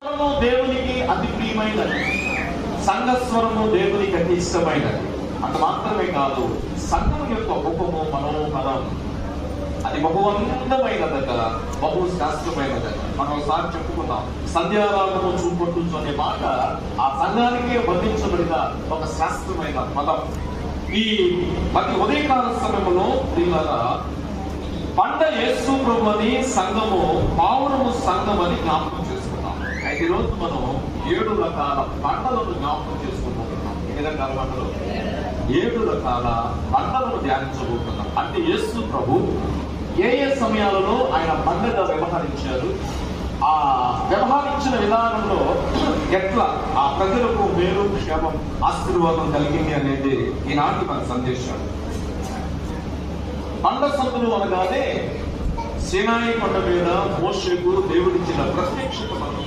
దేవునికి అతి ప్రియమైనది, సంఘస్వరము దేవునికి అతి ఇష్టమైనది. అంత మాత్రమే కాదు, సంఘం యొక్క ముఖము మనోహరం, అది బహు అందమైనదట, బహు శాస్త్రమైనదట. మనం ఒకసారి చెప్పుకున్నాం, సంధ్యారాగము చూపొట్టు అనే మాట ఆ సంఘానికే వర్ణించబడిన ఒక శాస్త్రమైన పదం. ఈ ప్రతి ఉదయకాల సమయంలో ప్రియులారా, పండ యేసు ప్రభుని సంఘము పావురము సంఘం అని జ్ఞాపకం చేసుకున్నాం. అయితే ఈరోజు మనం 7 రకాల పంటలను జ్ఞాపకం చేసుకుంటున్నాం. ఏ విధంగా పంటలు? 7 రకాల పంటలను ధ్యానించబోతున్నాం. అంటే యేసు ప్రభు ఏ సమయాలలో ఆయన పంటగా వ్యవహరించారు, ఆ వ్యవహరించిన విధానంలో ఎట్లా ఆ ప్రజలకు మేలు, క్షేమం, ఆశీర్వాదం కలిగింది అనేది ఈనాటి మన సందేశం. పంట సందులు అనగానే సీనాయి కొండ మీద మోషేకు దేవుడిచ్చిన ప్రత్యక్షత మనం